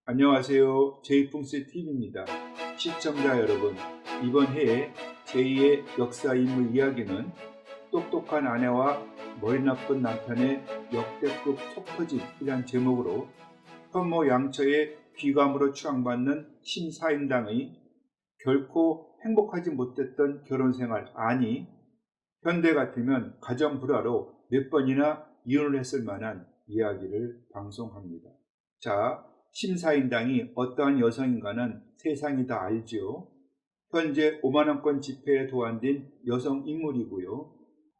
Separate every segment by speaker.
Speaker 1: 안녕하세요. 제이풍스 TV입니다. 시청자 여러분, 이번 해에 제2의 역사 인물 이야기는 똑똑한 아내와 머리 나쁜 남편의 역대급 속터짐이란 제목으로 현모 양처의 귀감으로 추앙받는 신사임당의 결코 행복하지 못했던 결혼생활, 아니 현대 같으면 가정 불화로 몇 번이나 이혼을 했을 만한 이야기를 방송합니다. 자, 심사인당이 어떠한 여성인가는 세상이 다 알지요. 현재 5만원권 집회에 도안된 여성 인물이고요.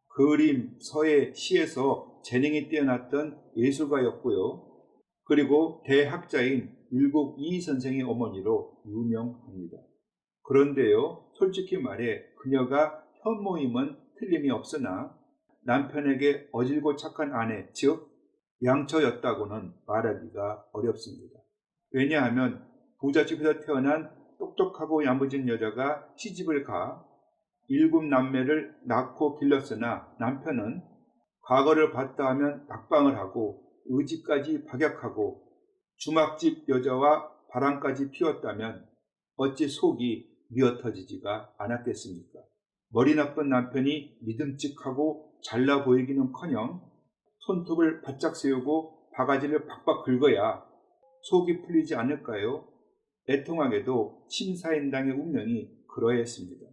Speaker 1: 그림, 서예, 시에서 재능이 뛰어났던 예술가였고요. 그리고 대학자인 율곡 이희 선생의 어머니로 유명합니다. 그런데요, 솔직히 말해 그녀가 현모임은 틀림이 없으나 남편에게 어질고 착한 아내, 즉 양처였다고는 말하기가 어렵습니다. 왜냐하면 부잣집에서 태어난 똑똑하고 야무진 여자가 시집을 가 7남매를 낳고 길렀으나 남편은 과거를 봤다 하면 낙방을 하고 의지까지 박약하고 주막집 여자와 바람까지 피웠다면 어찌 속이 미어터지지가 않았겠습니까? 머리 나쁜 남편이 믿음직하고 잘나 보이기는커녕 손톱을 바짝 세우고 바가지를 팍팍 긁어야 속이 풀리지 않을까요? 애통하게도 심사임당의 운명이 그러했습니다.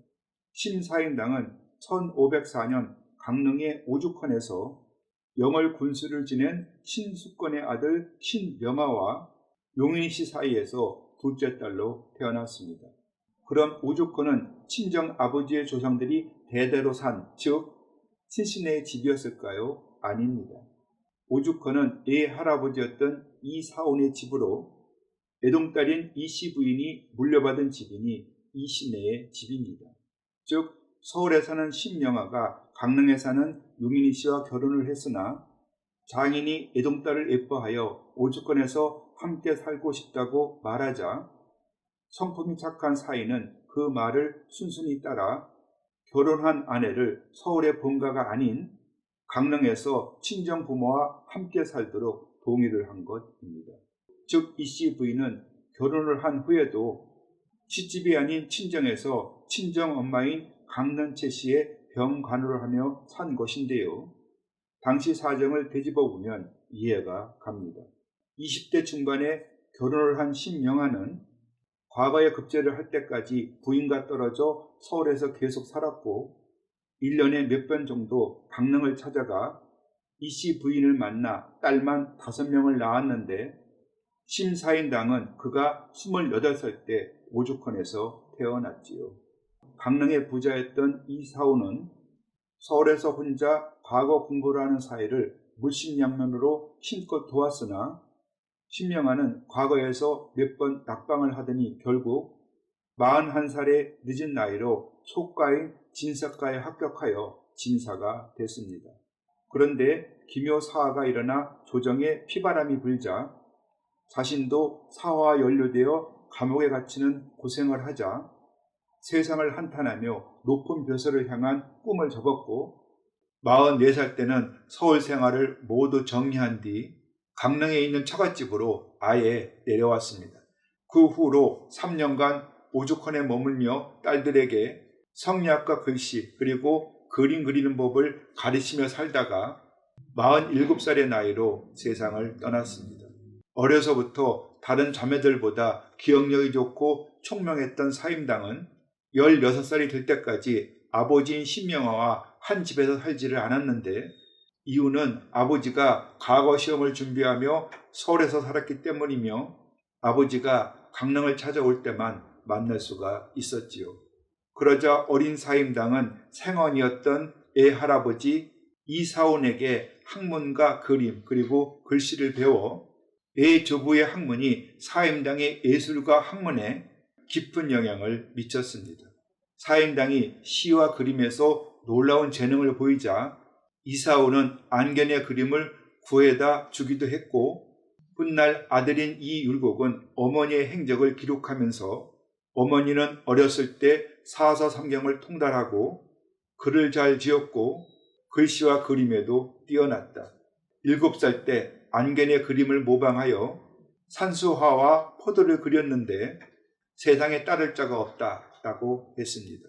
Speaker 1: 심사임당은 1504년 강릉의 오죽헌에서 영월 군수를 지낸 신수권의 아들 신명하와 용인시 사이에서 둘째 딸로 태어났습니다. 그럼 오죽헌은 친정 아버지의 조상들이 대대로 산, 즉 친신의 집이었을까요? 아닙니다. 오죽헌은 애 할아버지였던 이사온의 집으로 애동딸인 이씨 부인이 물려받은 집이니 이씨네의 집입니다. 즉 서울에 사는 신명하가 강릉에 사는 용인이 씨와 결혼을 했으나 장인이 애동딸을 예뻐하여 오죽헌에서 함께 살고 싶다고 말하자 성품이 착한 사위는 그 말을 순순히 따라 결혼한 아내를 서울의 본가가 아닌 강릉에서 친정 부모와 함께 살도록 동의를 한 것입니다. 즉 이씨 부인은 결혼을 한 후에도 시집이 아닌 친정에서 친정 엄마인 강는채 씨의 병간호를 하며 산 것인데요. 당시 사정을 되짚어 보면 이해가 갑니다. 20대 중반에 결혼을 한 신명하는 과거에 급제를 할 때까지 부인과 떨어져 서울에서 계속 살았고 1년에 몇 번 정도 강릉을 찾아가 이씨 부인을 만나 딸만 5명을 낳았는데 심사임당은 그가 28살 때 오죽헌에서 태어났지요. 강릉의 부자였던 이사오는 서울에서 혼자 과거 공부를 하는 사이를 물심양면으로 힘껏 도왔으나 신명하는 과거에서 몇 번 낙방을 하더니 결국 41살의 늦은 나이로 속가인 진사과에 합격하여 진사가 됐습니다. 그런데 기묘사화가 일어나 조정에 피바람이 불자 자신도 사화와 연루되어 감옥에 갇히는 고생을 하자 세상을 한탄하며 높은 벼슬을 향한 꿈을 접었고 44살 때는 서울 생활을 모두 정리한 뒤 강릉에 있는 처갓집으로 아예 내려왔습니다. 그 후로 3년간 오죽헌에 머물며 딸들에게 성리학과 글씨 그리고 그림 그리는 법을 가르치며 살다가 47살의 나이로 세상을 떠났습니다. 어려서부터 다른 자매들보다 기억력이 좋고 총명했던 사임당은 16살이 될 때까지 아버지인 신명하와 한 집에서 살지를 않았는데 이유는 아버지가 과거 시험을 준비하며 서울에서 살았기 때문이며 아버지가 강릉을 찾아올 때만 만날 수가 있었지요. 그러자 어린 사임당은 생언이었던 애 할아버지 이사온에게 학문과 그림 그리고 글씨를 배워 애 조부의 학문이 사임당의 예술과 학문에 깊은 영향을 미쳤습니다. 사임당이 시와 그림에서 놀라운 재능을 보이자 이사온은 안견의 그림을 구해다 주기도 했고 훗날 아들인 이율곡은 어머니의 행적을 기록하면서 어머니는 어렸을 때 사서성경을 통달하고 글을 잘 지었고 글씨와 그림에도 뛰어났다. 7살 때 안견의 그림을 모방하여 산수화와 포도를 그렸는데 세상에 따를 자가 없다라고 했습니다.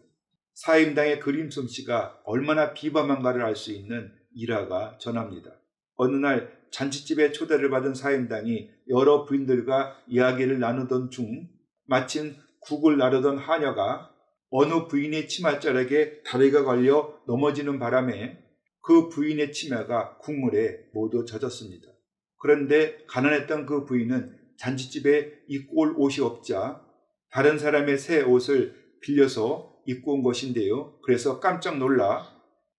Speaker 1: 사임당의 그림 솜씨가 얼마나 비범한가를 알 수 있는 일화가 전합니다. 어느 날 잔치집에 초대를 받은 사임당이 여러 부인들과 이야기를 나누던 중 마침 국을 나르던 하녀가 어느 부인의 치맛자락에 다리가 걸려 넘어지는 바람에 그 부인의 치마가 국물에 모두 젖었습니다. 그런데 가난했던 그 부인은 잔치집에 입고 올 옷이 없자 다른 사람의 새 옷을 빌려서 입고 온 것인데요. 그래서 깜짝 놀라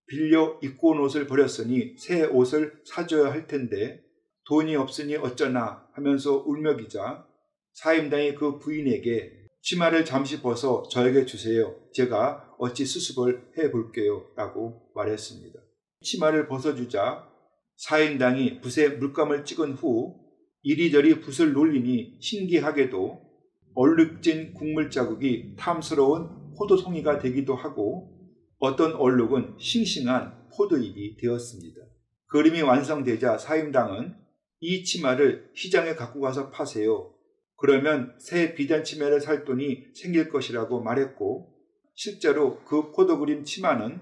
Speaker 1: 빌려 입고 온 옷을 버렸으니 새 옷을 사줘야 할 텐데 돈이 없으니 어쩌나 하면서 울먹이자 사임당이 그 부인에게 치마를 잠시 벗어 저에게 주세요. 제가 어찌 수습을 해볼게요. 라고 말했습니다. 치마를 벗어주자 사임당이 붓에 물감을 찍은 후 이리저리 붓을 놀리니 신기하게도 얼룩진 국물 자국이 탐스러운 포도송이가 되기도 하고 어떤 얼룩은 싱싱한 포도잎이 되었습니다. 그림이 완성되자 사임당은 이 치마를 시장에 갖고 가서 파세요. 그러면 새 비단 치마를 살 돈이 생길 것이라고 말했고 실제로 그 포도 그림 치마는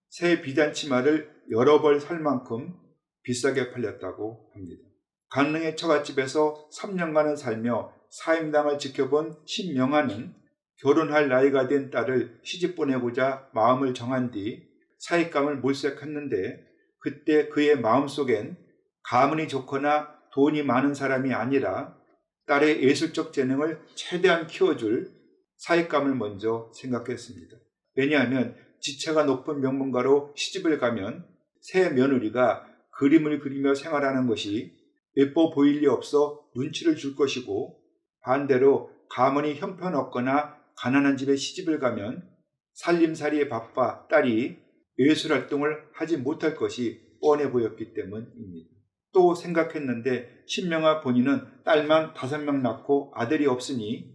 Speaker 1: 새 비단 치마를 여러 벌 살 만큼 비싸게 팔렸다고 합니다. 강릉의 처갓집에서 3년간을 살며 사임당을 지켜본 신명아는 결혼할 나이가 된 딸을 시집 보내고자 마음을 정한 뒤 사익감을 몰색했는데 그때 그의 마음속엔 가문이 좋거나 돈이 많은 사람이 아니라 딸의 예술적 재능을 최대한 키워줄 사익감을 먼저 생각했습니다. 왜냐하면 지체가 높은 명문가로 시집을 가면 새 며느리가 그림을 그리며 생활하는 것이 예뻐 보일 리 없어 눈치를 줄 것이고 반대로 가문이 형편없거나 가난한 집에 시집을 가면 살림살이에 바빠 딸이 예술활동을 하지 못할 것이 뻔해 보였기 때문입니다. 또 생각했는데 신명아 본인은 딸만 5명 낳고 아들이 없으니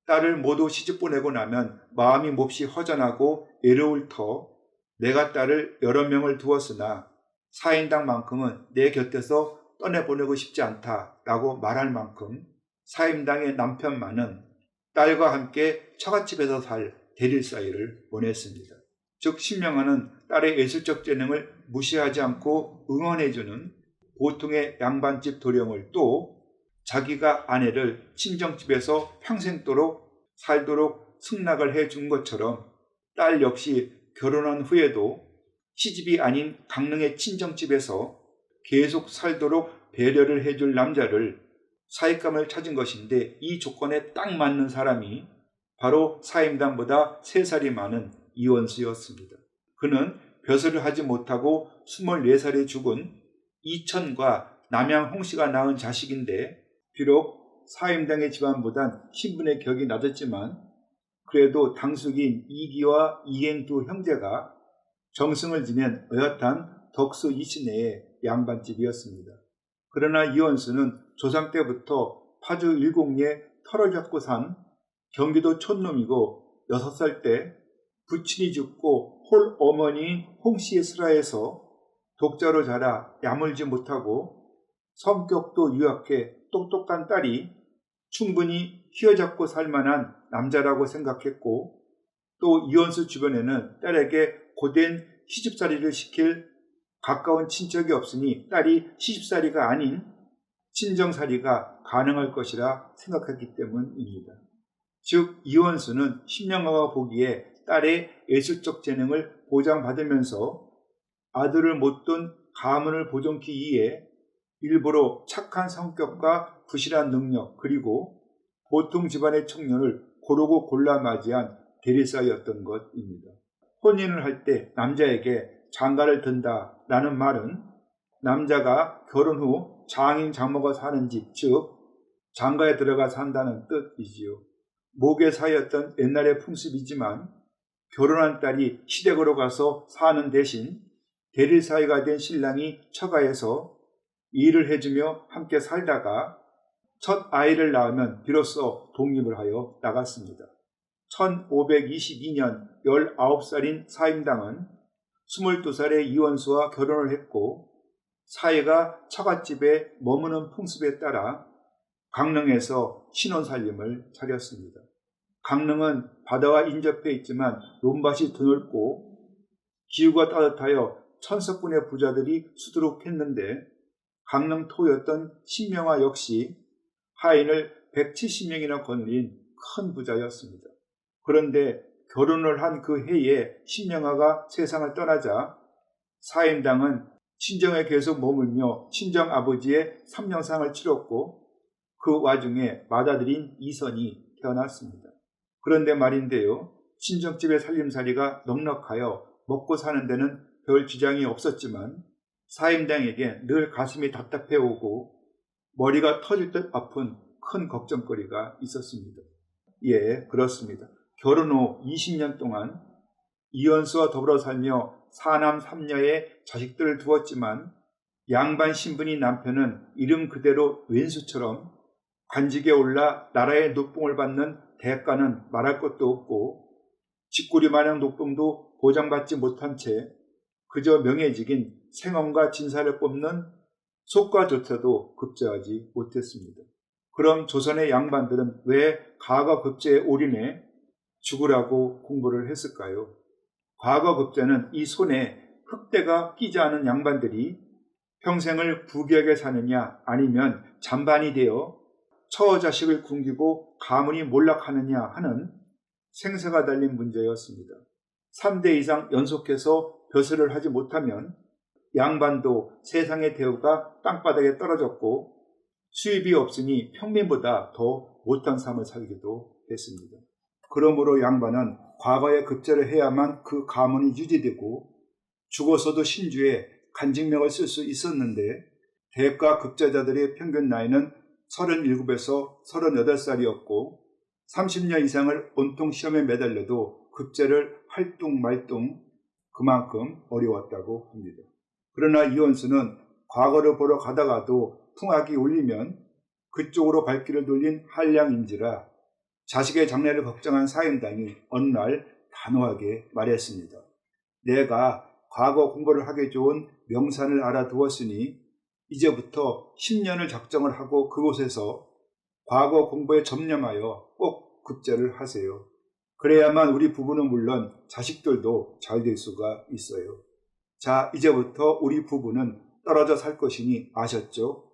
Speaker 1: 딸을 모두 시집 보내고 나면 마음이 몹시 허전하고 외로울 터 내가 딸을 여러 명을 두었으나 사임당만큼은 내 곁에서 떠내보내고 싶지 않다라고 말할 만큼 사임당의 남편만은 딸과 함께 처갓집에서 살 대릴 사이를 원했습니다. 즉 신명아는 딸의 예술적 재능을 무시하지 않고 응원해주는 보통의 양반집 도령을 또 자기가 아내를 친정집에서 평생도록 살도록 승낙을 해준 것처럼 딸 역시 결혼한 후에도 시집이 아닌 강릉의 친정집에서 계속 살도록 배려를 해줄 남자를 사익감을 찾은 것인데 이 조건에 딱 맞는 사람이 바로 사임당보다 3살이 많은 이원수였습니다. 그는 벼슬을 하지 못하고 24살에 죽은 이천과 남양 홍씨가 낳은 자식인데 비록 사임당의 집안보단 신분의 격이 낮았지만 그래도 당숙인 이기와 이행 두 형제가 정승을 지낸 어엿한 덕수 이시내의 양반집이었습니다. 그러나 이원수는 조상 때부터 파주 일곡리에 터를 잡고 산 경기도 촌놈이고 6살 때 부친이 죽고 홀 어머니인 홍씨의 슬하에서 독자로 자라 야물지 못하고 성격도 유약해 똑똑한 딸이 충분히 휘어잡고 살만한 남자라고 생각했고 또 이원수 주변에는 딸에게 고된 시집살이를 시킬 가까운 친척이 없으니 딸이 시집살이가 아닌 친정살이가 가능할 것이라 생각했기 때문입니다. 즉 이원수는 신명아가 보기에 딸의 예술적 재능을 보장받으면서 아들을 못 둔 가문을 보존기 위해 일부러 착한 성격과 부실한 능력 그리고 보통 집안의 청년을 고르고 골라 맞이한 대리사였던 것입니다. 혼인을 할 때 남자에게 장가를 든다라는 말은 남자가 결혼 후 장인 장모가 사는 집, 즉 장가에 들어가 산다는 뜻이지요. 모계사였던 옛날의 풍습이지만 결혼한 딸이 시댁으로 가서 사는 대신 대리사위가 된 신랑이 처가에서 일을 해주며 함께 살다가 첫 아이를 낳으면 비로소 독립을 하여 나갔습니다. 1522년 19살인 사임당은 22살의 이원수와 결혼을 했고 사이가 처갓집에 머무는 풍습에 따라 강릉에서 신혼살림을 차렸습니다. 강릉은 바다와 인접해 있지만 논밭이 드넓고 기후가 따뜻하여 천석군의 부자들이 수두룩했는데 강릉토였던 신명하 역시 하인을 170명이나 거느린 큰 부자였습니다. 그런데 결혼을 한 그 해에 신명하가 세상을 떠나자 사임당은 친정에 계속 머물며 친정아버지의 삼년상을 치렀고 그 와중에 맏아들인 이선이 태어났습니다. 그런데 말인데요, 친정집의 살림살이가 넉넉하여 먹고 사는 데는 별 지장이 없었지만 사임당에게 늘 가슴이 답답해오고 머리가 터질 듯 아픈 큰 걱정거리가 있었습니다. 예, 그렇습니다. 결혼 후 20년 동안 이현수와 더불어 살며 4남 3녀의 자식들을 두었지만 양반 신분이 남편은 이름 그대로 왼수처럼 관직에 올라 나라의 높봉을 받는 대가는 말할 것도 없고 집구리 마냥 높봉도 보장받지 못한 채 그저 명예직인 생엄과 진사를 뽑는 속과조차도 급제하지 못했습니다. 그럼 조선의 양반들은 왜 과거 급제에 올인해 죽으라고 공부를 했을까요? 과거 급제는 이 손에 흙대가 끼지 않은 양반들이 평생을 부귀하게 사느냐 아니면 잔반이 되어 처자식을 굶기고 가문이 몰락하느냐 하는 생사가 달린 문제였습니다. 3대 이상 연속해서 벼슬을 하지 못하면 양반도 세상의 대우가 땅바닥에 떨어졌고 수입이 없으니 평민보다 더 못한 삶을 살기도 했습니다. 그러므로 양반은 과거에 급제를 해야만 그 가문이 유지되고 죽어서도 신주에 간직명을 쓸 수 있었는데 대가 급제자들의 평균 나이는 37에서 38살이었고 30년 이상을 온통 시험에 매달려도 급제를 할뚱말뚱 그만큼 어려웠다고 합니다. 그러나 이원수는 과거를 보러 가다가도 풍악이 울리면 그쪽으로 발길을 돌린 한량인지라 자식의 장래를 걱정한 사임당이 어느 날 단호하게 말했습니다. 내가 과거 공부를 하기 좋은 명산을 알아두었으니 이제부터 10년을 작정을 하고 그곳에서 과거 공부에 전념하여 꼭 급제를 하세요. 그래야만 우리 부부는 물론 자식들도 잘 될 수가 있어요. 자, 이제부터 우리 부부는 떨어져 살 것이니 아셨죠?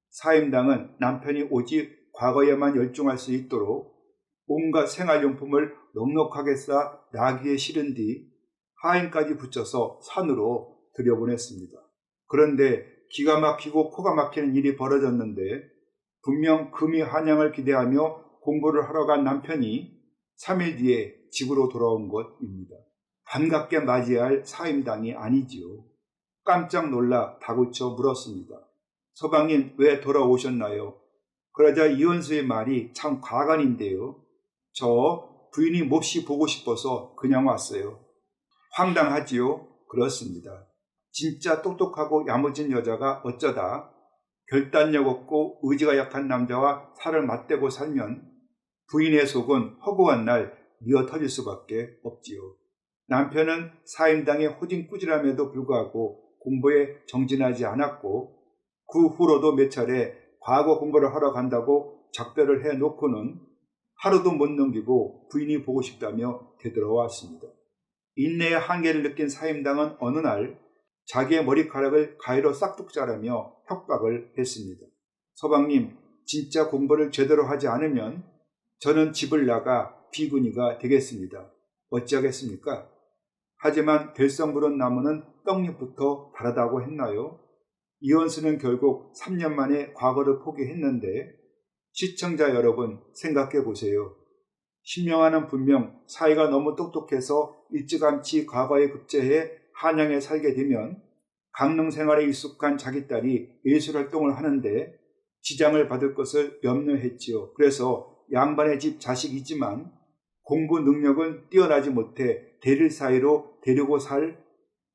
Speaker 1: 사임당은 남편이 오직 과거에만 열중할 수 있도록 온갖 생활용품을 넉넉하게 쌓아 나귀에 실은 뒤 하인까지 붙여서 산으로 들여보냈습니다. 그런데 기가 막히고 코가 막히는 일이 벌어졌는데 분명 금이 한양을 기대하며 공부를 하러 간 남편이 3일 뒤에 집으로 돌아온 것입니다. 반갑게 맞이할 사임당이 아니지요. 깜짝 놀라 다구쳐 물었습니다. 서방님 왜 돌아오셨나요? 그러자 이원수의 말이 참 과간인데요. 저 부인이 몹시 보고 싶어서 그냥 왔어요. 황당하지요? 그렇습니다. 진짜 똑똑하고 야무진 여자가 어쩌다 결단력 없고 의지가 약한 남자와 살을 맞대고 살면 부인의 속은 허구한 날 미어 터질 수밖에 없지요. 남편은 사임당의 호진 꾸지람에도 불구하고 공부에 정진하지 않았고 그 후로도 몇 차례 과거 공부를 하러 간다고 작별을 해놓고는 하루도 못 넘기고 부인이 보고 싶다며 되돌아왔습니다. 인내의 한계를 느낀 사임당은 어느 날 자기의 머리카락을 가위로 싹둑 자르며 협박을 했습니다. 서방님, 진짜 공부를 제대로 하지 않으면 저는 집을 나가 비구니가 되겠습니다. 어찌하겠습니까? 하지만 될성부른 나무는 떡잎부터 다르다고 했나요? 이원수는 결국 3년 만에 과거를 포기했는데 시청자 여러분 생각해 보세요. 신명하는 분명 사이가 너무 똑똑해서 일찌감치 과거에 급제해 한양에 살게 되면 강릉 생활에 익숙한 자기 딸이 예술활동을 하는데 지장을 받을 것을 염려했지요. 그래서 양반의 집 자식이지만 공부 능력은 뛰어나지 못해 대릴 사이로 데리고 살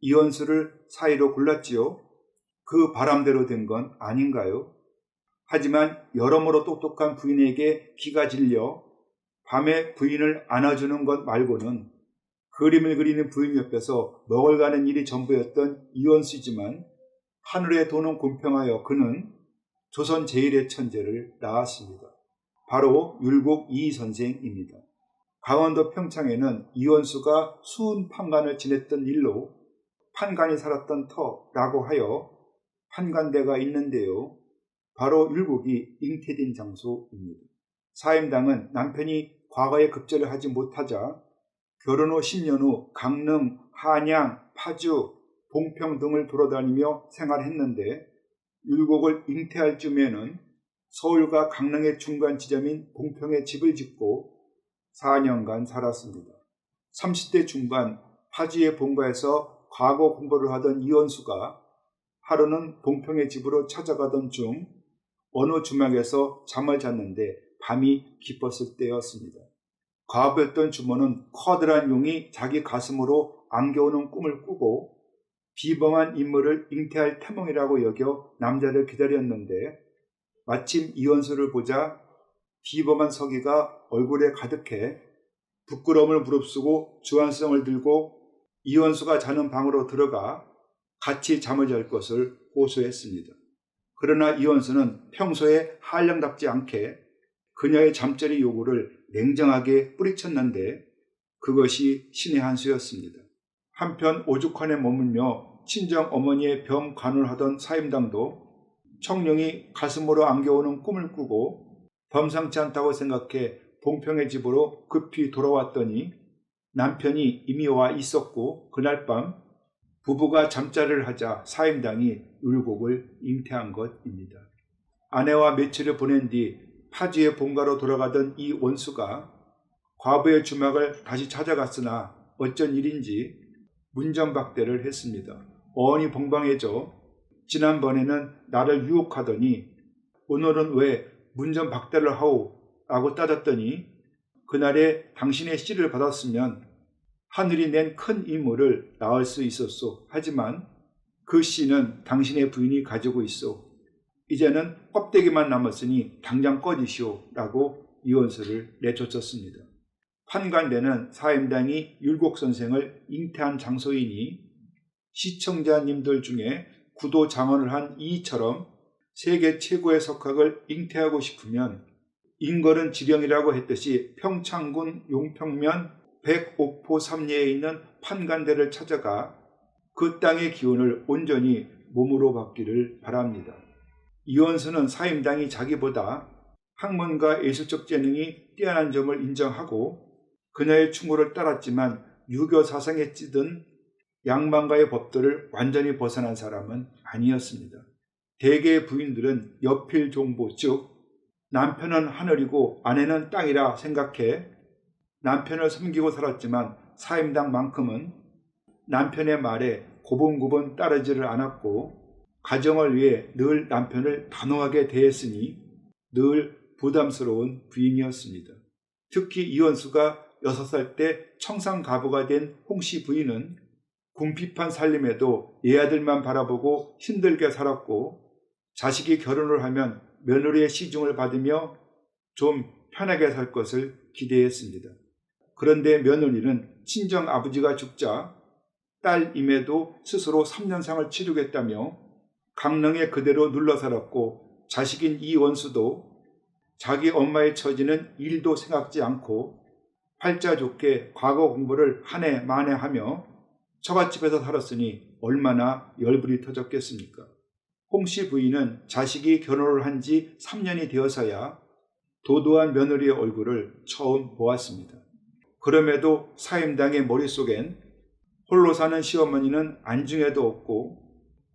Speaker 1: 이원수를 사이로 골랐지요. 그 바람대로 된 건 아닌가요? 하지만 여러모로 똑똑한 부인에게 기가 질려 밤에 부인을 안아주는 것 말고는 그림을 그리는 부인 옆에서 먹을 가는 일이 전부였던 이원수지만 하늘에 도는 공평하여 그는 조선 제1의 천재를 낳았습니다. 바로 율곡 이 선생입니다. 강원도 평창에는 이원수가 수은 판관을 지냈던 일로 판관이 살았던 터라고 하여 판관대가 있는데요. 바로 율곡이 잉태된 장소입니다. 사임당은 남편이 과거에 급제를 하지 못하자 결혼 후 10년 후 강릉, 한양, 파주, 봉평 등을 돌아다니며 생활했는데 율곡을 잉태할 즈음에는 서울과 강릉의 중간 지점인 봉평에 집을 짓고 4년간 살았습니다. 30대 중반 파주의 본가에서 과거 공부를 하던 이원수가 하루는 봉평의 집으로 찾아가던 중 어느 주막에서 잠을 잤는데 밤이 깊었을 때였습니다. 과부였던 주모는 커다란 용이 자기 가슴으로 안겨오는 꿈을 꾸고 비범한 인물을 잉태할 태몽이라고 여겨 남자를 기다렸는데 마침 이원수를 보자 비범한 서기가 얼굴에 가득해 부끄러움을 무릅쓰고 주안성을 들고 이원수가 자는 방으로 들어가 같이 잠을 잘 것을 호소했습니다. 그러나 이원수는 평소에 한량답지 않게 그녀의 잠자리 요구를 냉정하게 뿌리쳤는데 그것이 신의 한 수였습니다. 한편 오죽헌에 머물며 친정 어머니의 병 간호를 하던 사임당도 청룡이 가슴으로 안겨오는 꿈을 꾸고 범상치 않다고 생각해 봉평의 집으로 급히 돌아왔더니 남편이 이미 와 있었고 그날 밤 부부가 잠자리를 하자 사임당이 율곡을 잉태한 것입니다. 아내와 며칠을 보낸 뒤 파주의 본가로 돌아가던 이 원수가 과부의 주막을 다시 찾아갔으나 어쩐 일인지 문전박대를 했습니다. 어언이 봉방해져 지난번에는 나를 유혹하더니 오늘은 왜 문전박대를 하오? 라고 따졌더니 그날에 당신의 씨를 받았으면 하늘이 낸 큰 인물을 낳을 수 있었소. 하지만 그 씨는 당신의 부인이 가지고 있소. 이제는 껍데기만 남았으니 당장 꺼지시오. 라고 이원수를 내쫓았습니다. 판관대는 사임당이 율곡 선생을 잉태한 장소이니 시청자님들 중에 구도 장원을 한 이처럼 세계 최고의 석학을 잉태하고 싶으면 인걸은 지령이라고 했듯이 평창군 용평면 백옥포 삼리에 있는 판관대를 찾아가 그 땅의 기운을 온전히 몸으로 받기를 바랍니다. 이원수는 사임당이 자기보다 학문과 예술적 재능이 뛰어난 점을 인정하고 그녀의 충고를 따랐지만 유교 사상에 찌든 양반가의 법도를 완전히 벗어난 사람은 아니었습니다. 대개의 부인들은 여필종부, 즉 남편은 하늘이고 아내는 땅이라 생각해 남편을 섬기고 살았지만 사임당만큼은 남편의 말에 고분고분 따르지를 않았고 가정을 위해 늘 남편을 단호하게 대했으니 늘 부담스러운 부인이었습니다. 특히 이원수가 6살 때 청상가부가 된 홍씨 부인은 궁핍한 살림에도 예아들만 바라보고 힘들게 살았고 자식이 결혼을 하면 며느리의 시중을 받으며 좀 편하게 살 것을 기대했습니다. 그런데 며느리는 친정 아버지가 죽자 딸임에도 스스로 3년상을 치르겠다며 강릉에 그대로 눌러 살았고 자식인 이원수도 자기 엄마의 처지는 일도 생각지 않고 팔자 좋게 과거 공부를 한 해 만에 하며 처갓집에서 살았으니 얼마나 열불이 터졌겠습니까? 홍씨 부인은 자식이 결혼을 한 지 3년이 되어서야 도도한 며느리의 얼굴을 처음 보았습니다. 그럼에도 사임당의 머릿속엔 홀로 사는 시어머니는 안중에도 없고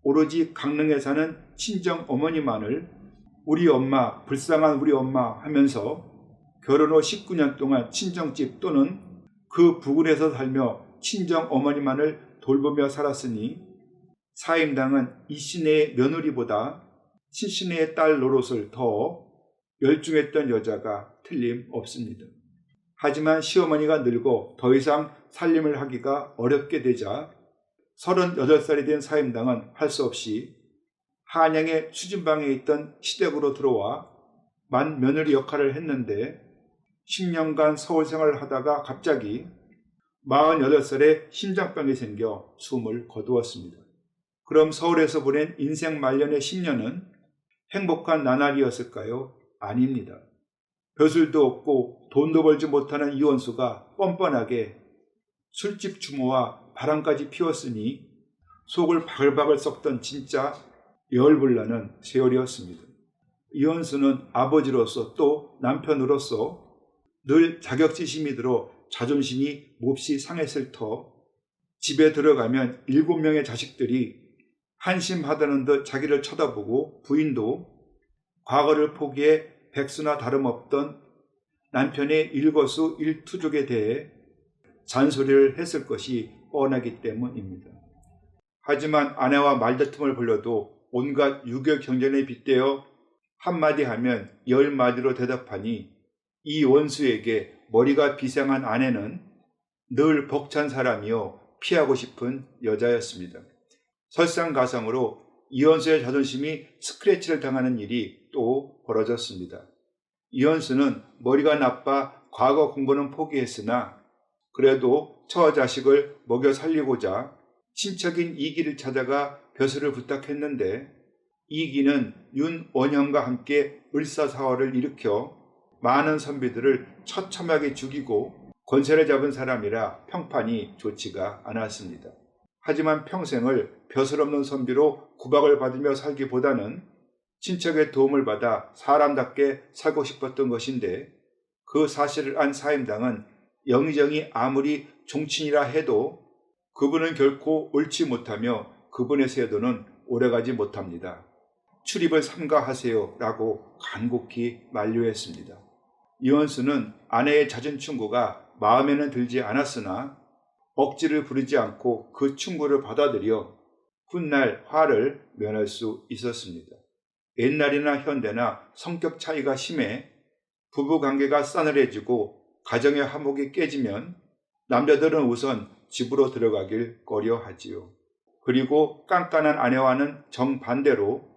Speaker 1: 오로지 강릉에 사는 친정 어머니만을 우리 엄마, 불쌍한 우리 엄마 하면서 결혼 후 19년 동안 친정집 또는 그 부근에서 살며 친정 어머니만을 돌보며 살았으니 사임당은 이 시내의 며느리보다 친시내의 딸 노릇을 더 열중했던 여자가 틀림없습니다. 하지만 시어머니가 늙어 더 이상 살림을 하기가 어렵게 되자 38살이 된 사임당은 할 수 없이 한양의 수진방에 있던 시댁으로 들어와 맏며느리 역할을 했는데 10년간 서울 생활을 하다가 갑자기 48살에 심장병이 생겨 숨을 거두었습니다. 그럼 서울에서 보낸 인생 말년의 10년은 행복한 나날이었을까요? 아닙니다. 벼슬도 없고 돈도 벌지 못하는 이원수가 뻔뻔하게 술집 주모와 바람까지 피웠으니 속을 바글바글 썩던 진짜 열불나는 세월이었습니다. 이원수는 아버지로서 또 남편으로서 늘 자격지심이 들어 자존심이 몹시 상했을 터 집에 들어가면 7명의 자식들이 한심하다는 듯 자기를 쳐다보고 부인도 과거를 포기해 백수나 다름없던 남편의 일거수일투족에 대해 잔소리를 했을 것이 뻔하기 때문입니다. 하지만 아내와 말다툼을 벌려도 온갖 유교 경전에 빗대어 한마디 하면 10마디로 대답하니 이 원수에게 머리가 비상한 아내는 늘 벅찬 사람이요 피하고 싶은 여자였습니다. 설상가상으로 이원수의 자존심이 스크래치를 당하는 일이 또 벌어졌습니다. 이원수는 머리가 나빠 과거 공부는 포기했으나 그래도 처자식을 먹여 살리고자 친척인 이기를 찾아가 벼슬을 부탁했는데 이기는 윤원형과 함께 을사사화를 일으켜 많은 선비들을 처참하게 죽이고 권세를 잡은 사람이라 평판이 좋지가 않았습니다. 하지만 평생을 벼슬 없는 선비로 구박을 받으며 살기보다는 친척의 도움을 받아 사람답게 살고 싶었던 것인데 그 사실을 안 사임당은 영의정이 아무리 종친이라 해도 그분은 결코 옳지 못하며 그분의 세도는 오래가지 못합니다. 출입을 삼가하세요 라고 간곡히 만류했습니다. 이원수는 아내의 잦은 충고가 마음에는 들지 않았으나 억지를 부리지 않고 그 충고를 받아들여 훗날 화를 면할 수 있었습니다. 옛날이나 현대나 성격 차이가 심해 부부관계가 싸늘해지고 가정의 화목이 깨지면 남자들은 우선 집으로 들어가길 꺼려하지요. 그리고 깐깐한 아내와는 정반대로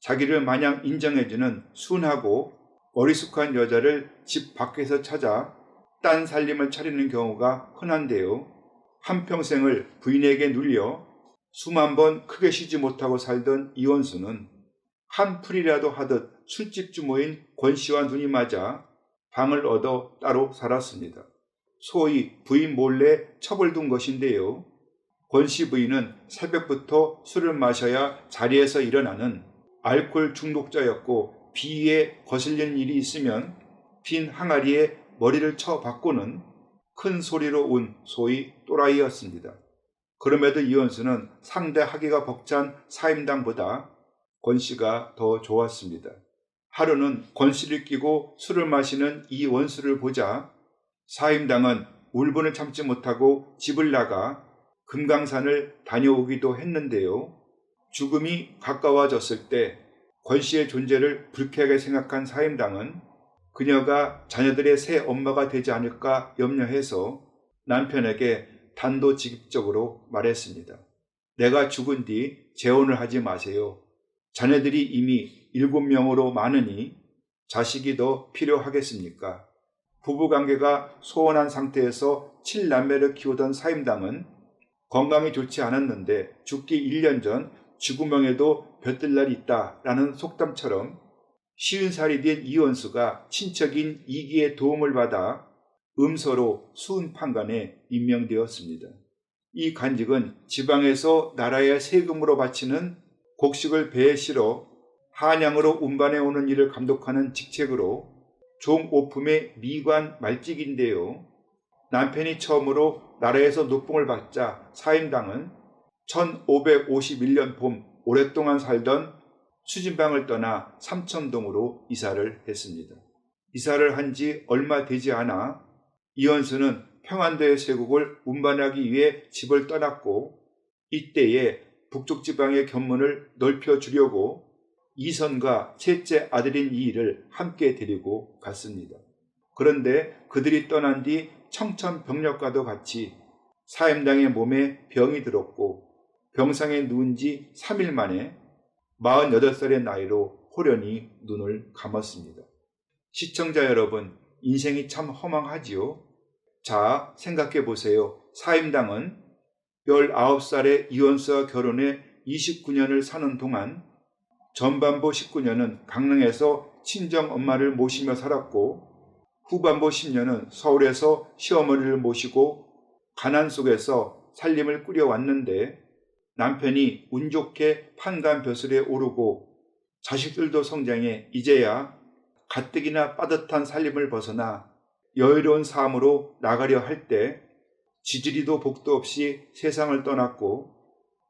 Speaker 1: 자기를 마냥 인정해주는 순하고 어리숙한 여자를 집 밖에서 찾아 딴 살림을 차리는 경우가 흔한데요. 한평생을 부인에게 눌려 수만 번 크게 쉬지 못하고 살던 이원수는 한 풀이라도 하듯 술집 주모인 권씨와 눈이 맞아 방을 얻어 따로 살았습니다. 소위 부인 몰래 첩을 둔 것인데요. 권씨 부인은 새벽부터 술을 마셔야 자리에서 일어나는 알코올 중독자였고 비위에 거슬리는 일이 있으면 빈 항아리에 머리를 쳐 박고는 큰 소리로 운 소위 또라이였습니다. 그럼에도 이원수는 상대 하기가 벅찬 사임당보다 권씨가 더 좋았습니다. 하루는 권씨를 끼고 술을 마시는 이 원수를 보자 사임당은 울분을 참지 못하고 집을 나가 금강산을 다녀오기도 했는데요. 죽음이 가까워졌을 때 권씨의 존재를 불쾌하게 생각한 사임당은 그녀가 자녀들의 새 엄마가 되지 않을까 염려해서 남편에게 단도직입적으로 말했습니다. 내가 죽은 뒤 재혼을 하지 마세요. 자녀들이 이미 7명으로 많으니 자식이 더 필요하겠습니까? 부부관계가 소원한 상태에서 7남매를 키우던 사임당은 건강이 좋지 않았는데 죽기 1년 전 쥐구멍에도 볕들 날이 있다라는 속담처럼 50살이 된 이원수가 친척인 이기의 도움을 받아 음서로 수은판관에 임명되었습니다. 이 관직은 지방에서 나라에 세금으로 바치는 곡식을 배에 실어 한양으로 운반해 오는 일을 감독하는 직책으로 종오품의 미관 말직인데요. 남편이 처음으로 나라에서 노봉을 받자 사임당은 1551년 봄 오랫동안 살던 수진방을 떠나 삼천동으로 이사를 했습니다. 이사를 한 지 얼마 되지 않아 이원수는 평안도의 쇄국을 운반하기 위해 집을 떠났고 이때에 북쪽 지방의 견문을 넓혀주려고 이선과 셋째 아들인 이의를 함께 데리고 갔습니다. 그런데 그들이 떠난 뒤 청천벽력과도 같이 사임당의 몸에 병이 들었고 병상에 누운 지 3일 만에 48살의 나이로 호련히 눈을 감았습니다. 시청자 여러분, 인생이 참 허망하지요? 자, 생각해 보세요. 사임당은 19살의 이원수와 결혼해 29년을 사는 동안 전반부 19년은 강릉에서 친정 엄마를 모시며 살았고 후반부 10년은 서울에서 시어머니를 모시고 가난 속에서 살림을 꾸려왔는데 남편이 운 좋게 판관 벼슬에 오르고 자식들도 성장해 이제야 가뜩이나 빠듯한 살림을 벗어나 여유로운 삶으로 나가려 할 때 지지리도 복도 없이 세상을 떠났고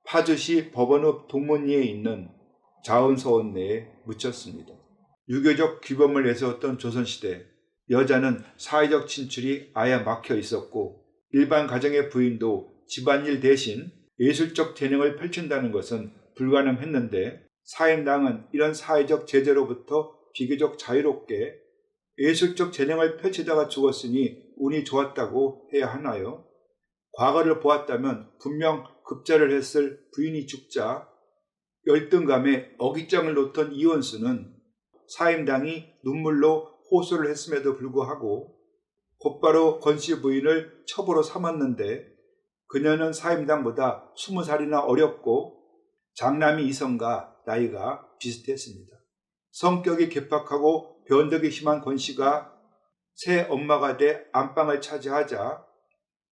Speaker 1: 파주시 법원읍 동문리에 있는 자원서원내에 묻혔습니다. 유교적 규범을 내세웠던 조선시대, 여자는 사회적 진출이 아예 막혀 있었고 일반 가정의 부인도 집안일 대신 예술적 재능을 펼친다는 것은 불가능했는데 사임당은 이런 사회적 제재로부터 비교적 자유롭게 예술적 재능을 펼치다가 죽었으니 운이 좋았다고 해야 하나요? 과거를 보았다면 분명 급자를 했을 부인이 죽자 열등감에 어깃장을 놓던 이원수는 사임당이 눈물로 호소를 했음에도 불구하고 곧바로 권씨 부인을 첩으로 삼았는데 그녀는 사임당보다 20살이나 어렸고 장남이 이성과 나이가 비슷했습니다. 성격이 괴팍하고 변덕이 심한 권씨가 새 엄마가 돼 안방을 차지하자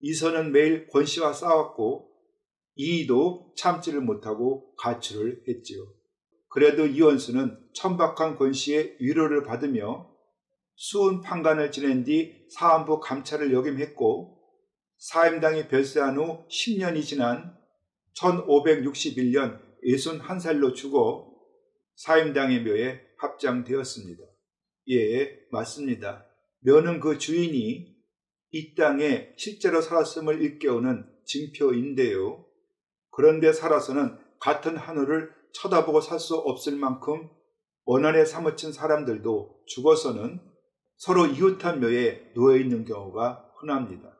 Speaker 1: 이선은 매일 권씨와 싸웠고 이의도 참지를 못하고 가출을 했지요. 그래도 이원수는 천박한 권씨의 위로를 받으며 수은 판관을 지낸 뒤 사안부 감찰을 역임했고 사임당이 별세한 후 10년이 지난 1561년 61살로 죽어 사임당의 묘에 합장되었습니다. 예, 맞습니다. 묘는 그 주인이 이 땅에 실제로 살았음을 일깨우는 징표인데요. 그런데 살아서는 같은 하늘을 쳐다보고 살 수 없을 만큼 원한에 사무친 사람들도 죽어서는 서로 이웃한 묘에 놓여있는 경우가 흔합니다.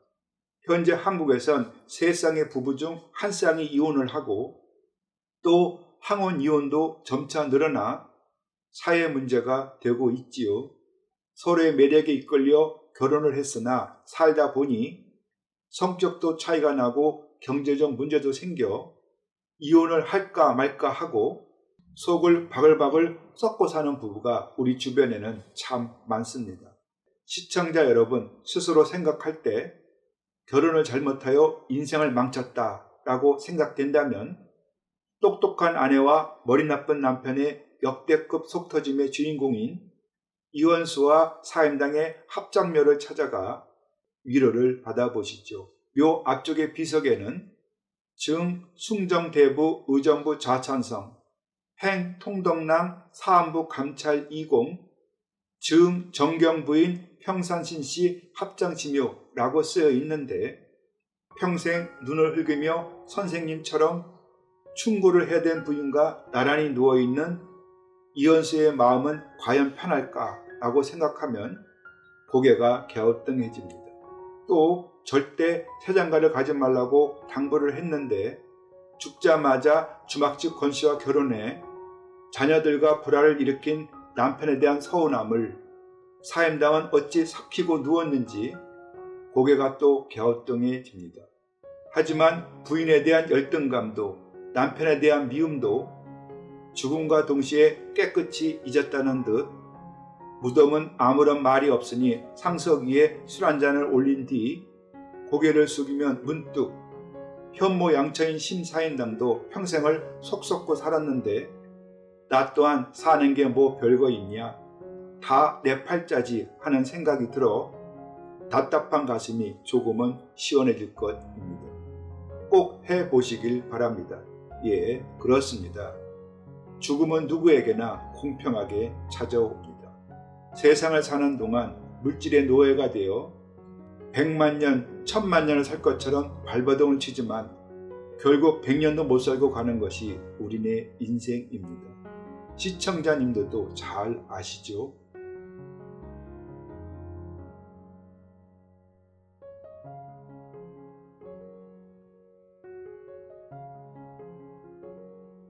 Speaker 1: 현재 한국에선 3쌍의 부부 중 1쌍이 이혼을 하고 또 항혼 이혼도 점차 늘어나 사회 문제가 되고 있지요. 서로의 매력에 이끌려 결혼을 했으나 살다 보니 성격도 차이가 나고 경제적 문제도 생겨 이혼을 할까 말까 하고 속을 바글바글 썩고 사는 부부가 우리 주변에는 참 많습니다. 시청자 여러분 스스로 생각할 때 결혼을 잘못하여 인생을 망쳤다라고 생각된다면 똑똑한 아내와 머리 나쁜 남편의 역대급 속터짐의 주인공인 이원수와 사임당의 합장묘를 찾아가 위로를 받아보시죠. 묘 앞쪽의 비석에는 증 숭정대부 의정부 좌찬성 행 통덕남 사안부 감찰 20 증 정경부인 평산신씨 합장지묘라고 쓰여 있는데 평생 눈을 흘기며 선생님처럼 충고를 해야 된 부인과 나란히 누워있는 이원수의 마음은 과연 편할까 라고 생각하면 고개가 갸우뚱해집니다. 또 절대 새장가를 가지 말라고 당부를 했는데 죽자마자 주막집 권씨와 결혼해 자녀들과 불화를 일으킨 남편에 대한 서운함을 사임당은 어찌 삭히고 누웠는지 고개가 또 갸우뚱해집니다. 하지만 부인에 대한 열등감도 남편에 대한 미움도 죽음과 동시에 깨끗이 잊었다는 듯 무덤은 아무런 말이 없으니 상석 위에 술 한 잔을 올린 뒤 고개를 숙이면 문득 현모양처인 심사임당도 평생을 속 썩고 살았는데 나 또한 사는 게 뭐 별거 있냐, 다 내 팔자지 하는 생각이 들어 답답한 가슴이 조금은 시원해질 것입니다. 꼭 해보시길 바랍니다. 예, 그렇습니다. 죽음은 누구에게나 공평하게 찾아옵니다. 세상을 사는 동안 물질의 노예가 되어 100만 년, 1000만 년을 살 것처럼 발버둥을 치지만 결국 100년도 못 살고 가는 것이 우리네 인생입니다. 시청자님들도 잘 아시죠?